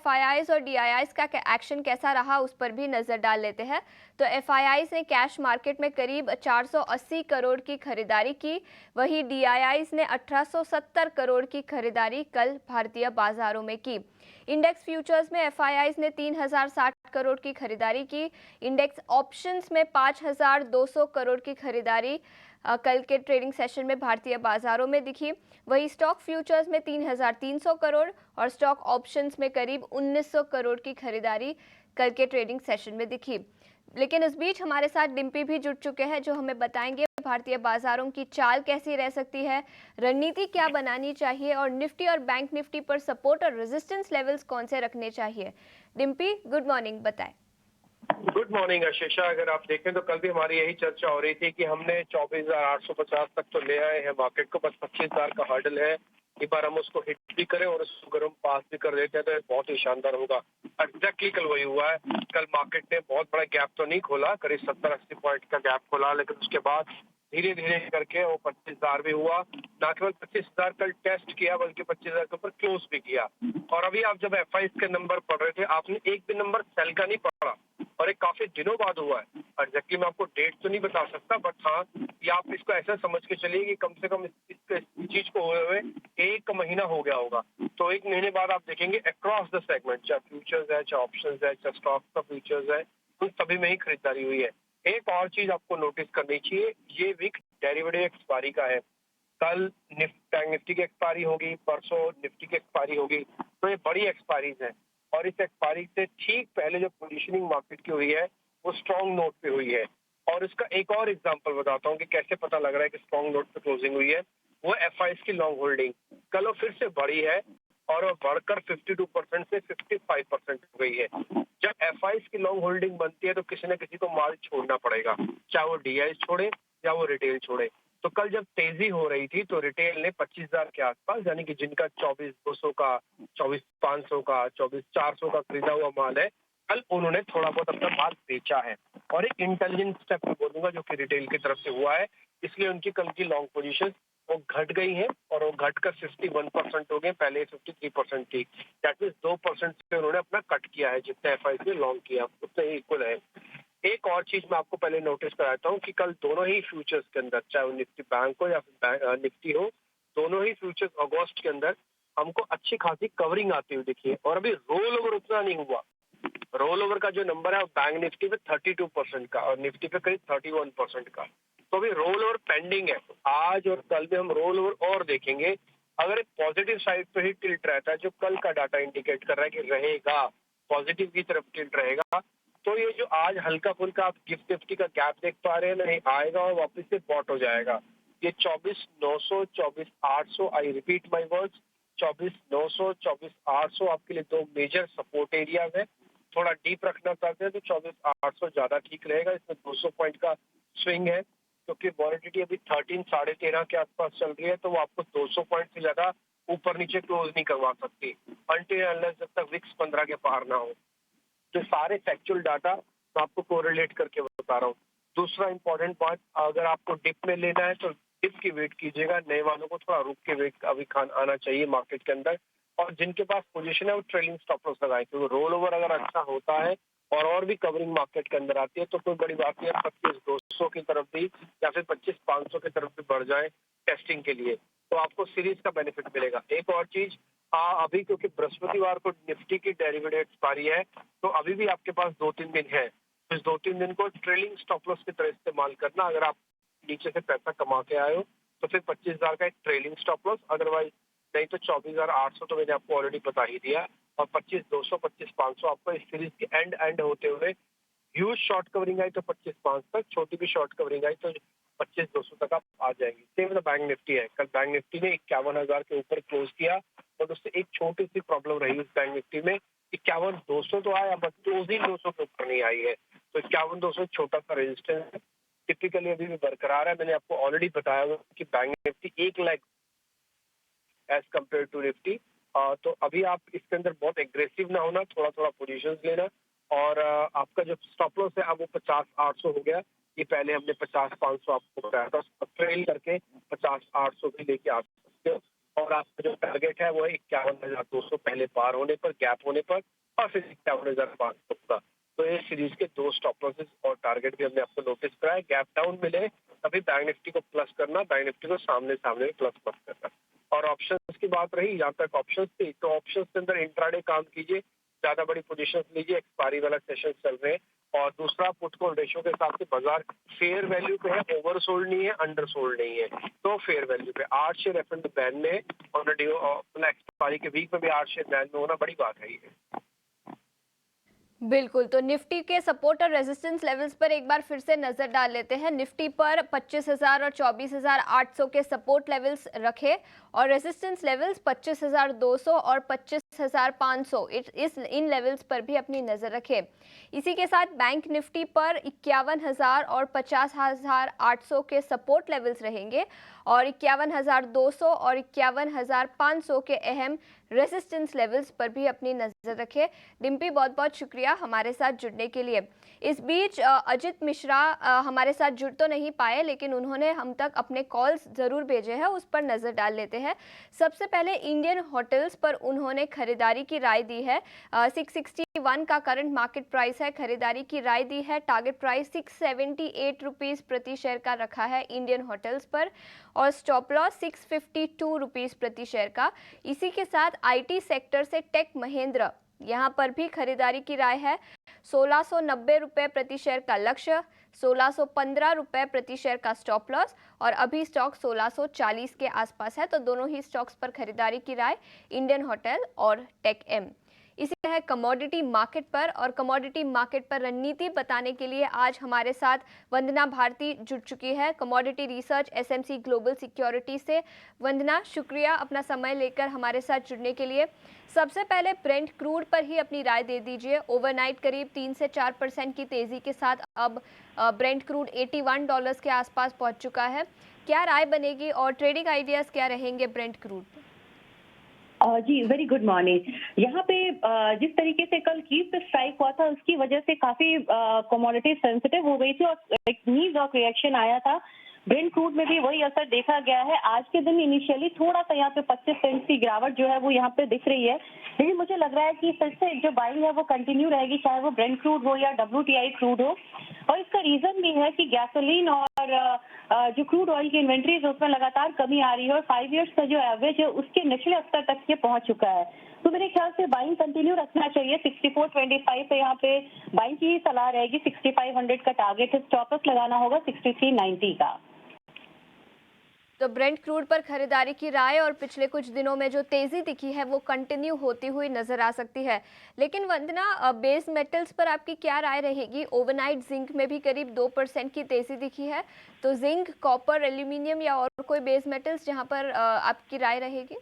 FIIs और DIIs का action कैसा रहा उस पर भी नजर डाल लेते हैं। तो एफआईआईज ने कैश मार्केट में करीब 480 करोड़ की खरीदारी की, वहीं डीआईआईज ने 1870 करोड़ की खरीदारी कल भारतीय बाजारों में की। इंडेक्स फ्यूचर्स में एफआईआईज ने 3060 करोड़ की खरीदारी की। इंडेक्स ऑप्शंस में 5200 करोड़ की खरीदारी कल के ट्रेडिंग सेशन में भारतीय बाजारों में दिखी। वहीं स्टॉक फ्यूचर्स में 3300 करोड़ और स्टॉक ऑप्शंस में करीब 1900 करोड़ की खरीदारी कल के ट्रेडिंग सेशन में दिखी। लेकिन इस बीच हमारे साथ डिम्पी भी जुड़ चुके हैं जो हमें बताएंगे भारतीय बाजारों की चाल कैसी रह सकती है, रणनीति क्या बनानी चाहिए और निफ्टी और बैंक निफ्टी पर सपोर्ट और रेजिस्टेंस लेवल्स कौन से रखने चाहिए। डिम्पी, गुड मॉर्निंग, बताएं। Good morning Ashisha. अगर आप देखें तो कल भी हमारी यही चर्चा हो रही थी कि हमने 24,850 तक तो ले आए हैं मार्केट को, बस 25,000 का हर्डल है। एक बार हम उसको हिट भी करें और उसको अगर हम पास भी कर देते हैं तो बहुत ही शानदार होगा। एग्जैक्टली कल वही हुआ है। कल मार्केट ने बहुत बड़ा गैप तो नहीं खोला, करीब 70-80 पॉइंट का गैप खोला, लेकिन उसके बाद धीरे धीरे करके वो 25,000 भी हुआ। ना केवल 25,000 कल टेस्ट किया बल्कि 25,000 के ऊपर क्लोज भी किया। और अभी आप जब एफआईआईज के नंबर पढ़ रहे थे, आपने एक भी नंबर सेल का नहीं पढ़ा और एक काफी दिनों बाद हुआ है। एग्जैक्टली मैं आपको डेट तो नहीं बता सकता, बट हाँ, ये आप इसको ऐसा समझ के चलिए कि कम से कम इस चीज को हुए हुए 1 महीना हो गया होगा। तो 1 महीने बाद आप देखेंगे अक्रॉस द सेगमेंट, चाहे फ्यूचर्स है, चाहे ऑप्शंस है, चाहे स्टॉक का फ्यूचर्स है, उन सभी में ही खरीदारी हुई है। एक और चीज आपको नोटिस करनी चाहिए, ये वीक डेरिवेटिव एक्सपायरी का है। कल बैंक निफ्टी की एक्सपायरी होगी, परसों निफ्टी की एक्सपायरी होगी, तो ये बड़ी एक्सपायरीज है। और इस एक्सपायरी से ठीक पहले जो पोजीशनिंग मार्केट की हुई है वो स्ट्रॉन्ग नोट पे हुई है। और इसका एक और एग्जांपल बताता हूँ कि कैसे पता लग रहा है कि स्ट्रॉन्ग नोट पे क्लोजिंग हुई है। वो एफआईआईज की लॉन्ग होल्डिंग कल वो फिर से बढ़ी है और वो बढ़कर 52% से 55% हो गई है। जब एफआईआईज की लॉन्ग होल्डिंग बनती है तो किसी न किसी को माल छोड़ना पड़ेगा, चाहे वो डीआई छोड़े या वो रिटेल छोड़े। तो कल जब तेजी हो रही थी तो रिटेल ने 25,000 के आसपास, यानी कि जिनका 24,200 का, 24,500 का, 24,400 का खरीदा हुआ माल है, कल उन्होंने थोड़ा बहुत अपना माल बेचा है। और एक इंटेलिजेंट स्टेप बोलूंगा जो कि रिटेल की तरफ से हुआ है, इसलिए उनकी कल की लॉन्ग पोजीशन वो घट गई है और वो घटकर 61% हो गए, पहले 53% थी। दैट मीन 2% से उन्होंने अपना कट किया है, जितने एफआईआई ने लॉन्ग किया उतने इक्वल है। एक और चीज मैं आपको पहले नोटिस कराता हूँ कि कल दोनों ही फ्यूचर्स के अंदर, चाहे वो निफ्टी बैंक हो या फिर निफ्टी हो, दोनों ही फ्यूचर्स अगस्त के अंदर हमको अच्छी खासी कवरिंग आती हुई दिखी है। और अभी रोल ओवर उतना नहीं हुआ। रोल ओवर का जो नंबर है वो बैंक निफ्टी पे 32% का और निफ्टी पे करीब 31% का। तो अभी रोल ओवर पेंडिंग है। आज और कल में हम रोल ओवर और देखेंगे। अगर एक पॉजिटिव साइड पे ही टिल्ट रहता है, जो कल का डाटा इंडिकेट कर रहा है कि रहेगा, पॉजिटिव की तरफ टिल्ट रहेगा, तो ये जो आज हल्का फुल्का आप गिफ्ट निफ्टी का गैप देख पा रहे हैं, नहीं आएगा और वापस से बॉट हो जाएगा। ये 24,900, 24,800, आई रिपीट माई वर्ड्स, 24,900, 24,800 आपके लिए दो मेजर सपोर्ट एरियाज है। थोड़ा डीप रखना चाहते हैं तो 24,800 ज्यादा ठीक रहेगा। इसमें 200 पॉइंट का स्विंग है, क्योंकि वॉलिटिलिटी अभी 13, 13.5 के आसपास चल रही है, तो वो आपको 200 पॉइंट से ज्यादा ऊपर नीचे क्लोज नहीं करवा सकती अनटिल अनलेस जब तक विक्स 15 के पार ना हो। तो सारे फैक्चुअल डाटा मैं आपको कोरिलेट करके बता रहा हूँ। दूसरा इंपॉर्टेंट पॉइंट, अगर आपको डिप में लेना है तो डिप की वेट कीजिएगा, नए वालों को थोड़ा रुक के वेट अभी खान आना चाहिए मार्केट के अंदर। और जिनके पास पोजीशन है वो ट्रेलिंग स्टॉप लॉस लगाए, क्योंकि रोल ओवर अगर अच्छा होता है और भी कवरिंग मार्केट के अंदर आती है तो कोई बड़ी बात नहीं है, 25,200 की तरफ भी या फिर 25,500 की तरफ भी बढ़ जाए टेस्टिंग के लिए, तो आपको सीरीज का बेनिफिट मिलेगा। एक और चीज, अभी क्योंकि बृहस्पतिवार को निफ्टी की डेरिवेटिव एक्सपायरी है, तो अभी भी आपके पास 2-3 दिन है। इस 2-3 दिन को ट्रेलिंग स्टॉप लॉस की तरह इस्तेमाल करना। अगर आप नीचे से पैसा कमा के आए हो तो फिर 25,000 का एक ट्रेलिंग स्टॉप लॉस, अदरवाइज नहीं तो 24,800 तो मैंने आपको ऑलरेडी बता ही दिया, और 25,200, 25,500 आपको इस सीरीज के एंड होते हुए ह्यूज शॉर्ट कवरिंग आई तो 25,500 तक, छोटी भी शॉर्ट कवरिंग आई तो 25,200 तक आप आ जाएंगे। सेम बैंक निफ्टी है, कल बैंक निफ्टी ने 51,000 के ऊपर क्लोज किया और उससे एक छोटी सी प्रॉब्लम रही उस बैंक निफ्टी में, 51,200 तो आया बट क्लोजिंग 200 के ऊपर नहीं आई है। तो 51,200 छोटा सा रेजिस्टेंस है, टिपिकली अभी भी बरकरार है। मैंने आपको ऑलरेडी बताया हुआ कि bank Nifty 1 lakh as compare to Nifty. तो अभी आप इसके अंदर बहुत एग्रेसिव ना होना, थोड़ा थोड़ा पोजीशंस लेना। और आपका जो स्टॉप लॉस है अब वो 50,800 हो गया। ये पहले हमने 50,500 आपको बताया था, ट्रेल करके 50,800 भी लेके आ सकते हो। और आपका जो टारगेट है वो है 51,200 पहले पार होने पर, गैप होने पर, और फिर 51,500 का। तो ये सीरीज के 2 स्टॉप लॉसेस और टारगेट भी हमने आपको नोटिस कराया। गैप डाउन मिले तभी बैंक निफ्टी को प्लस करना, बैंक निफ्टी को सामने सामने प्लस मत करना। और ऑप्शंस की बात रही, जहाँ तक ऑप्शंस थी, तो ऑप्शंस के अंदर इंट्राडे काम कीजिए, ज्यादा बड़ी पोजीशंस लीजिए, एक्सपायरी वाला सेशन चल रहे हैं। और दूसरा, पुट कॉल रेशियो के हिसाब से बाजार फेयर वैल्यू पे है, ओवर सोल्ड नहीं है, अंडर सोल्ड नहीं है, तो फेयर वैल्यू पे 8 शेयर एफ बैन में और एक्सपायरी के वीक में भी 8 शेयर बैन में होना बड़ी बात है ये। बिल्कुल, तो निफ्टी के सपोर्ट और रेजिस्टेंस लेवल्स पर एक बार फिर से नजर डाल लेते हैं। निफ्टी पर 25,000 और 24,800 के सपोर्ट लेवल्स रखे और रेजिस्टेंस लेवल्स 25,200 और 25,500 इन लेवल्स पर भी अपनी नजर रखे। इसी के साथ बैंक निफ्टी पर 51,000 और 50,800 के सपोर्ट लेवल्स रहेंगे और 51,200 और 51,500 के अहम रेजिस्टेंस लेवल्स पर भी अपनी नजर रखे। डिम्पी, बहुत बहुत शुक्रिया हमारे साथ जुड़ने के लिए। इस बीच अजित मिश्रा हमारे साथ जुड़ तो नहीं पाए, लेकिन उन्होंने हम तक अपने कॉल्स जरूर भेजे हैं, उस पर नजर डाल लेते हैं। सबसे पहले इंडियन होटल्स पर उन्होंने खरीदारी की राय दी है। 661 का करंट मार्केट प्राइस है, खरीदारी की राय दी है। टारगेट प्राइस 678 रुपीज प्रति शेयर का रखा है इंडियन होटल्स पर और स्टॉप लॉस 652 रुपीज प्रति शेयर का। इसी के साथ आईटी सेक्टर से टेक महिंद्रा, यहाँ पर भी खरीदारी की राय है। 1690 रुपए प्रति शेयर का लक्ष्य, 1615 रुपए प्रति शेयर का स्टॉप लॉस और अभी स्टॉक 1640 के आसपास है। तो दोनों ही स्टॉक्स पर खरीदारी की राय इंडियन होटल और टेक एम। इसी है कमोडिटी मार्केट पर, और कमोडिटी मार्केट पर रणनीति बताने के लिए आज हमारे साथ वंदना भारती जुड़ चुकी है, commodity research SMC global security से। वंदना, शुक्रिया अपना समय लेकर हमारे साथ जुड़ने के लिए। सबसे पहले ब्रेंट क्रूड पर ही अपनी राय दे दीजिए। ओवरनाइट करीब 3 से 4% की तेजी के साथ अब ब्रेंट क्रूड $81 के आसपास पहुंच चुका है। क्या राय बनेगी और ट्रेडिंग आइडियाज क्या रहेंगे ब्रेंट क्रूड पर? जी वेरी गुड मॉर्निंग। यहाँ पे जिस तरीके से कल कीप स्ट्राइक हुआ था उसकी वजह से काफी कमोडिटी सेंसिटिव हो गई थी और एक नी स्टॉक रिएक्शन आया था। ब्रेंट क्रूड में भी वही असर देखा गया है। आज के दिन इनिशियली थोड़ा सा यहाँ पे 25 सेंट की गिरावट जो है वो यहाँ पे दिख रही है, लेकिन मुझे लग रहा है कि फिर से जो बाइंग है वो कंटिन्यू रहेगी, चाहे वो ब्रेंट क्रूड हो या WTI क्रूड हो। और इसका रीजन भी है कि गैसोलीन और जो क्रूड ऑयल की इन्वेंट्रीज उसमें लगातार कमी आ रही है और 5 ईयर्स का जो एवरेज है उसके निचले स्तर तक ये पहुंच चुका है। तो मेरे ख्याल से बाइंग कंटिन्यू रखना चाहिए। 64.25 पे यहाँ पे बाइंग की सलाह रहेगी। 6500 का टारगेट है, स्टॉप लॉस लगाना होगा 6390 का। तो ब्रेंट क्रूड पर खरीदारी की राय और पिछले कुछ दिनों में जो तेजी दिखी है वो कंटिन्यू होती हुई नजर आ सकती है। लेकिन वंदना, बेस मेटल्स पर आपकी क्या राय रहेगी? ओवरनाइट जिंक में भी करीब 2% की तेजी दिखी है, तो जिंक, कॉपर, एल्यूमिनियम या और कोई बेस मेटल्स जहां पर आपकी राय रहेगी?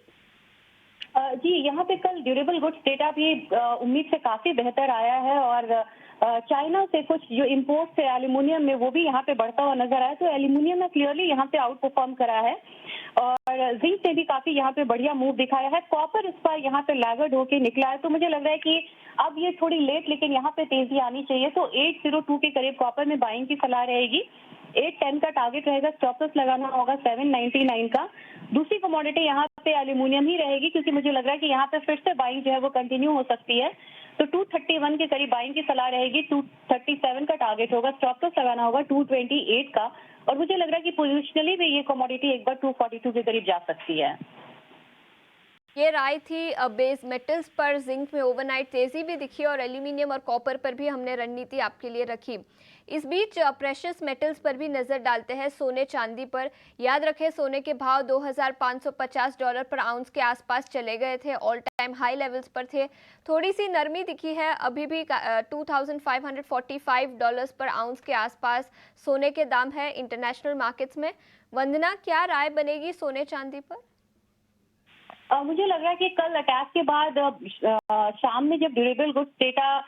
जी यहाँ पे कल ड्यूरेबल गुड्स डेटा भी उम्मीद से काफी बेहतर आया है और चाइना से कुछ जो इम्पोर्ट है एल्यूमिनियम में वो भी यहाँ पे बढ़ता हुआ नजर आया। तो एल्यूमिनियम ने क्लियरली यहाँ पे आउट परफॉर्म करा है और जिंक ने भी काफी यहाँ पे बढ़िया मूव दिखाया है। कॉपर इस बार यहाँ पे लैगर्ड होके निकला है, तो मुझे लग रहा है कि अब ये थोड़ी लेट लेकिन यहाँ पे तेजी आनी चाहिए। तो 802 के करीब कॉपर में बाइंग की सलाह रहेगी। 810 का टारगेट रहेगा, स्टॉप लॉस लगाना होगा 799 का। दूसरी कमोडिटी यहाँ पे एल्यूमिनियम ही रहेगी क्योंकि मुझे लग रहा है कि यहाँ पे फिर से बाइंग जो है वो कंटिन्यू हो सकती है। तो 231 के करीब बाइंग की सलाह रहेगी। 237 का टारगेट होगा, स्टॉप लॉस लगाना होगा 228 का। और मुझे लग रहा है कि पोजिशनली भी ये कमोडिटी एक बार 242 के करीब जा सकती है। ये राय थी बेस मेटल्स पर। जिंक में ओवरनाइट तेजी भी दिखी और एल्यूमिनियम और कॉपर पर भी हमने रणनीति आपके लिए रखी। इस बीच प्रेशियस मेटल्स पर भी नजर डालते हैं, सोने चांदी पर। याद रखें, सोने के भाव $2,550 पर आउंस के आसपास चले गए थे, ऑल टाइम हाई लेवल्स पर थे। थोड़ी सी नरमी दिखी है, अभी भी $2,545 पर आउंस के आसपास सोने के दाम है इंटरनेशनल मार्केट्स में। वंदना, क्या राय बनेगी सोने चांदी पर? मुझे लग रहा है कि कल अटैक के बाद शाम में जब ड्यूरेबल गुड्स डेटा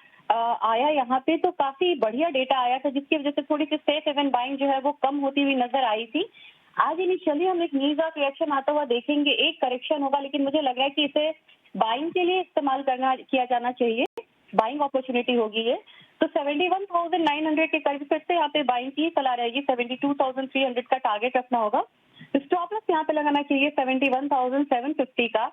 आया यहाँ पे तो काफी बढ़िया डेटा आया था, जिसकी वजह से थोड़ी सी सेफ हेवन बाइंग जो है वो कम होती हुई नजर आई थी। आज इनिशियली हम एक न्यूज रिएक्शन आता हुआ देखेंगे, एक करेक्शन होगा, लेकिन मुझे लग रहा है कि इसे बाइंग के लिए इस्तेमाल किया जाना चाहिए। बाइंग अपॉर्चुनिटी होगी ये। तो 71,900 के करीब फिर से यहाँ पे बाइंग की सलाह रहेगी। 72,300 का टारगेट रखना होगा। स्टॉप लॉस यहाँ पे लगाना चाहिए 71,750 का।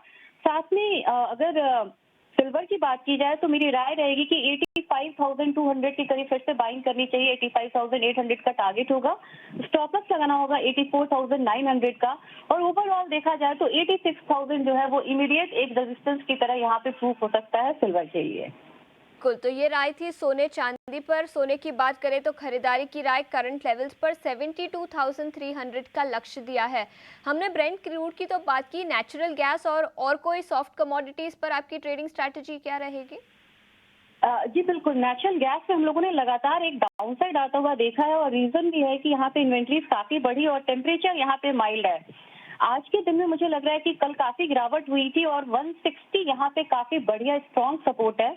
साथ में अगर सिल्वर की बात की जाए तो मेरी राय रहेगी कि 85,200 के करीब फिर से बाइंग करनी चाहिए। 85,800 का टारगेट होगा। स्टॉप लॉस लगाना होगा 84,900 का। और ओवरऑल देखा जाए तो 86,000 जो है वो इमीडिएट एक रेजिस्टेंस की तरह यहाँ पे प्रूफ हो सकता है सिल्वर के लिए। बिल्कुल, तो ये राय थी सोने चांदी पर। सोने की बात करें तो खरीदारी की राय करंट लेवल्स पर 72,300 का लक्ष्य दिया है। हमने ब्रेंट क्रूड की तो बात की, नेचुरल गैस और कोई सॉफ्ट कमोडिटीज पर आपकी ट्रेडिंग स्ट्रैटेजी क्या रहेगी? जी बिल्कुल, नेचुरल गैस पे हम लोगों ने लगातार एक डाउनसाइड आता हुआ देखा है और रीजन भी है कि यहाँ पे इन्वेंट्रीज काफी बढ़ी और टेम्परेचर यहाँ पे माइल्ड है। आज के दिन में मुझे लग रहा है कि कल काफी गिरावट हुई थी और 160 यहाँ पे काफी बढ़िया स्ट्रॉन्ग सपोर्ट है।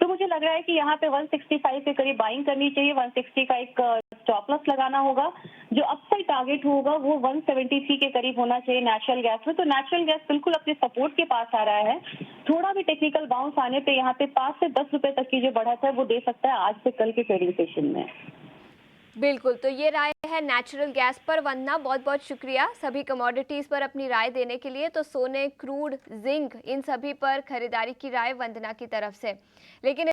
तो मुझे लग रहा है कि यहाँ पे 165 के करीब बाइंग करनी चाहिए। 160 का एक स्टॉप लॉस लगाना होगा। जो अपसाइड टारगेट होगा वो 173 के करीब होना चाहिए नेचुरल गैस में। तो नेचुरल गैस बिल्कुल अपने सपोर्ट के पास आ रहा है। थोड़ा भी टेक्निकल बाउंस आने पे यहाँ पे 5 से 10 रुपए तक की जो बढ़त है वो दे सकता है आज से कल के ट्रेडिंग सेशन में। बिल्कुल, तो ये राय है नेचुरल गैस पर। वंदना, बहुत बहुत शुक्रिया सभी कमोडिटीज़ पर अपनी राय देने के लिए। तो सोने, क्रूड, जिंक, इन सभी पर खरीदारी की राय वंदना की तरफ से। लेकिन